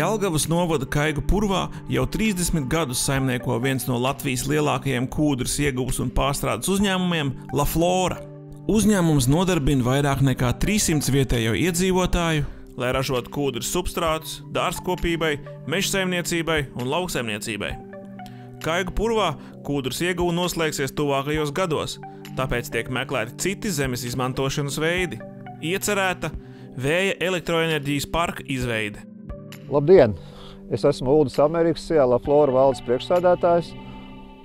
Jelgavas novada Kaigu purvā jau 30 gadus saimnieko viens no Latvijas lielākajiem kūdras ieguves un pārstrādes uzņēmumiem – LaFlora. Uzņēmums nodarbina vairāk nekā 300 vietējo iedzīvotāju, lai ražotu kūdras substrātus dārzkopībai, mežsaimniecībai un lauksaimniecībai. Kaigu purvā kūdras ieguve noslēgsies tuvākajos gados, tāpēc tiek meklēti citi zemes izmantošanas veidi. Iecerēta vēja elektroenerģijas parka izveide. Labdien! Es esmu Uldis Amerikas, LaFlora valdes priekšsēdētājs,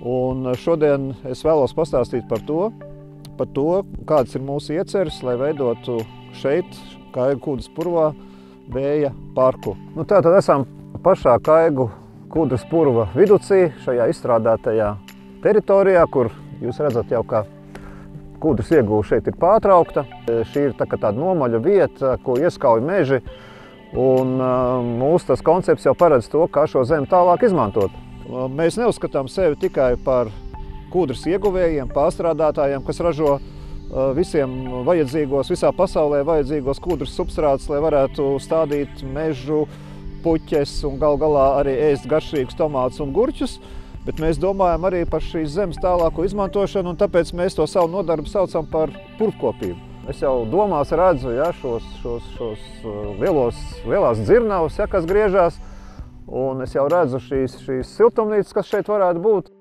un šodien es vēlos pastāstīt par to, kādas ir mūsu ieceres, lai veidotu šeit, Kaigu kūdras purvā, vēja parku. Tātad esam pašā Kaigu kūdras purva viducī, šajā izstrādātajā teritorijā, kur jūs redzat jau, ka kūdras ieguve šeit ir pārtraukta. Šī ir tāda nomaļa vieta, ko ieskauj meži. Un mūsu tas koncepts jau paredz to, kā šo zemi tālāk izmantot. Mēs neuzskatām sevi tikai par kūdras ieguvējiem, pārstrādātājiem, kas ražo visiem vajadzīgos, visā pasaulē vajadzīgos kūdras substrātus, lai varētu stādīt mežu, puķes un gal galā arī ēst garšīgus tomātus un gurķus. Bet mēs domājam arī par šīs zemes tālāko izmantošanu, un tāpēc mēs to savu nodarbu saucam par purvkopību. Es jau domās redzu šos lielās dzirnavas, kas griežās, un es jau redzu šīs siltumnīcas, kas šeit varētu būt,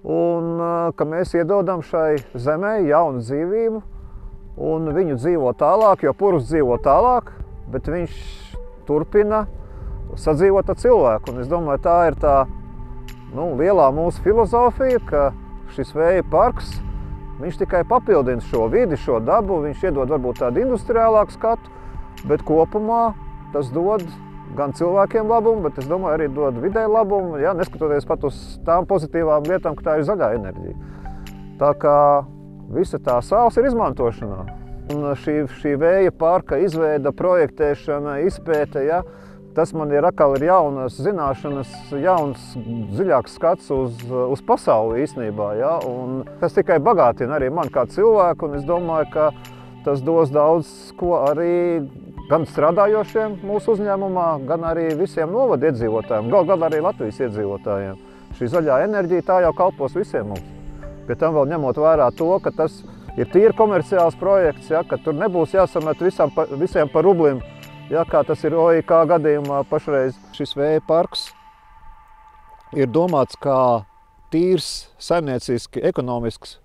un ka mēs iedodam šai zemē jaunu dzīvību, un viņu dzīvo tālāk, jo purvs dzīvo tālāk, bet viņš turpina sadzīvot ar cilvēku. Un es domāju, tā ir tā lielā mūsu filozofija, ka šis vēja parks viņš tikai papildina šo vidi, šo dabu, viņš iedod varbūt tādu industriālāku skatu, bet kopumā tas dod gan cilvēkiem labumu, bet es domāju arī dod videi labumu, neskatoties pat uz tām pozitīvām lietām, ka tā ir zaļā enerģija. Tā kā visa tā sāls ir izmantošanā. Un šī vēja parka izveida, projektēšana, izpēte, tas man ir atkal jaunas zināšanas, jauns, dziļāks skats uz pasauli īstenībā. Un tas tikai bagātina arī mani kā cilvēku, un es domāju, ka tas dos daudz ko arī gan strādājošiem mūsu uzņēmumā, gan arī visiem novada iedzīvotājiem, gan arī Latvijas iedzīvotājiem. Šī zaļā enerģija tā jau kalpos visiem mums. Pie tam vēl ņemot vērā to, ka tas ir tīri komerciāls projekts, ka tur nebūs jāsamet visiem par rublim. Kā tas ir OIK gadījumā pašreiz. Šis vēja parks ir domāts kā tīrs, saimnieciski, ekonomisks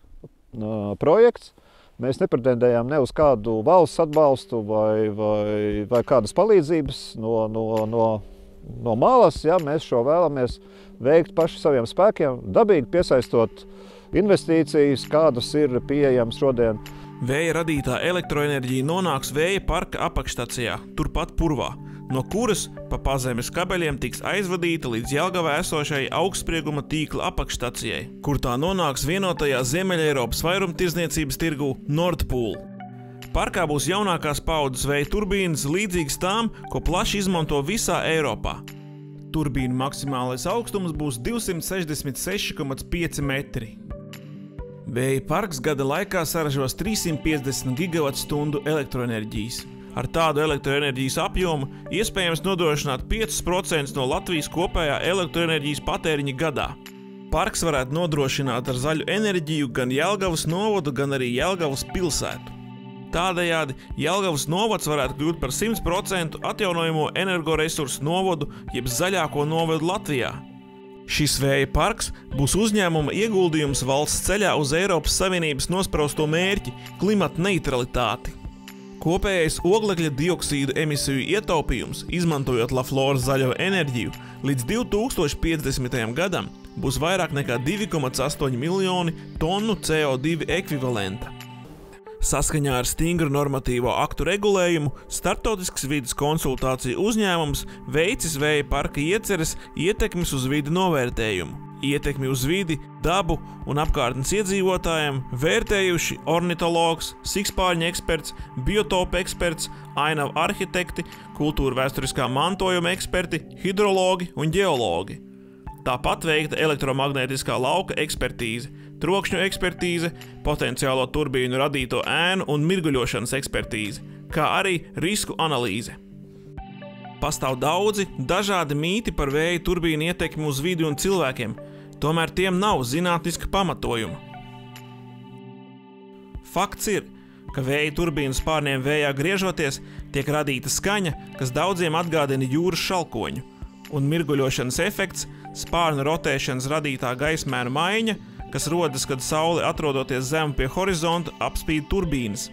projekts. Mēs nepretendējām ne uz kādu valsts atbalstu vai kādas palīdzības no malas. Mēs šo vēlamies veikt paši saviem spēkiem, dabīgi piesaistot investīcijas, kādas ir pieejamas šodien. Vēja radītā elektroenerģija nonāks vēja parka apakšstacijā, turpat purvā, no kuras pa pazemes kabeļiem tiks aizvadīta līdz Jelgavā esošai augstsprieguma tīkla apakšstacijai, kur tā nonāks vienotajā Ziemeļeiropas vairumtirdzniecības tirgū Nord Pool. Parkā būs jaunākās paaudzes vēja turbīnas līdzīgas tām, ko plaši izmanto visā Eiropā. Turbīnu maksimālais augstums būs 266,5 metri. Vēja parks gada laikā saražos 350 gigawattstundu elektroenerģijas. Ar tādu elektroenerģijas apjomu iespējams nodrošināt 5% no Latvijas kopējā elektroenerģijas patēriņa gadā. Parks varētu nodrošināt ar zaļu enerģiju gan Jelgavas novadu, gan arī Jelgavas pilsētu. Tādējādi Jelgavas novads varētu kļūt par 100% atjaunojamo energoresursu novadu, jeb zaļāko novadu Latvijā. Šis vēja parks būs uzņēmuma ieguldījums valsts ceļā uz Eiropas Savienības nosprausto mērķi – klimata neutralitāti. Kopējais oglekļa dioksīdu emisiju ietaupījums, izmantojot LaFlora zaļo enerģiju, līdz 2050. gadam būs vairāk nekā 2,8 miljoni tonu CO2 ekvivalenta. Saskaņā ar stingru normatīvo aktu regulējumu, starptautisks vides konsultāciju uzņēmums veicis vēja parka ieceres ietekmes uz vidi novērtējumu. Ietekmi uz vidi, dabu un apkārtnes iedzīvotājiem vērtējuši ornitologs, sikspārņa eksperts, biotopa eksperts, ainavu arhitekti, kultūra vēsturiskā mantojuma eksperti, hidrologi un ģeologi. Tāpat veikta elektromagnētiskā lauka ekspertīze, trokšņu ekspertīze, potenciālo turbīnu radīto ēnu un mirguļošanas ekspertīze, kā arī risku analīze. Pastāv daudzi dažādi mīti par vēja turbīnu ietekmi uz vidi un cilvēkiem, tomēr tiem nav zinātniska pamatojuma. Fakts ir, ka vēja turbīnu spārniem vējā griežoties tiek radīta skaņa, kas daudziem atgādina jūras šalkoņu, un mirguļošanas efekts, spārnu rotēšanas radītā gaismēnu maiņa, kas rodas, kad saule atrodoties zemu pie horizonta, apspīd turbīnas.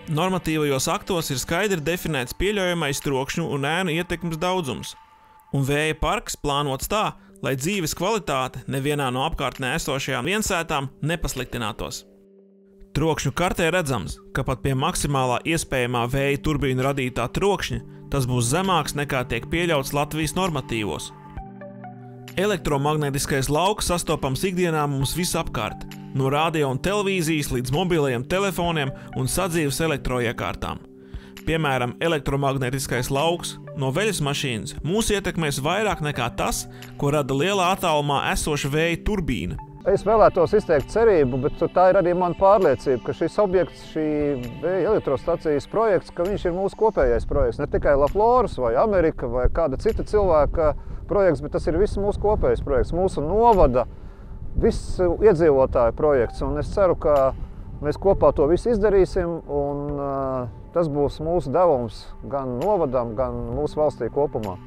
Normatīvajos aktos ir skaidri definēts pieļaujamais trokšņu un ēnu ietekmes daudzums, un vēja parks plānots tā, lai dzīves kvalitāte nevienā no apkārtnē esošajām viensētām nepasliktinātos. Trokšņu kartē redzams, ka pat pie maksimālā iespējamā vēja turbīnu radītā trokšņa tas būs zemāks nekā tiek pieļauts Latvijas normatīvos. Elektromagnētiskais lauks sastopams ikdienā mums visapkārt, no radio un televīzijas līdz mobilajiem telefoniem un sadzīves elektroiekārtām. Piemēram, elektromagnētiskais lauks no veļas mašīnas mūs ietekmēs vairāk nekā tas, ko rada lielā attālumā esoša vēja turbīna. Es vēlētos izteikt cerību, bet tā ir arī mana pārliecība, ka šis objekts, šī vēja elektrostacijas projekts, ka viņš ir mūsu kopējais projekts. Ne tikai LaFloras vai Amerika vai kāda cita cilvēka projekts, bet tas ir viss mūsu kopējais projekts, mūsu novada, viss iedzīvotāju projekts. Un es ceru, ka mēs kopā to visu izdarīsim, un tas būs mūsu devums gan novadam, gan mūsu valstī kopumā.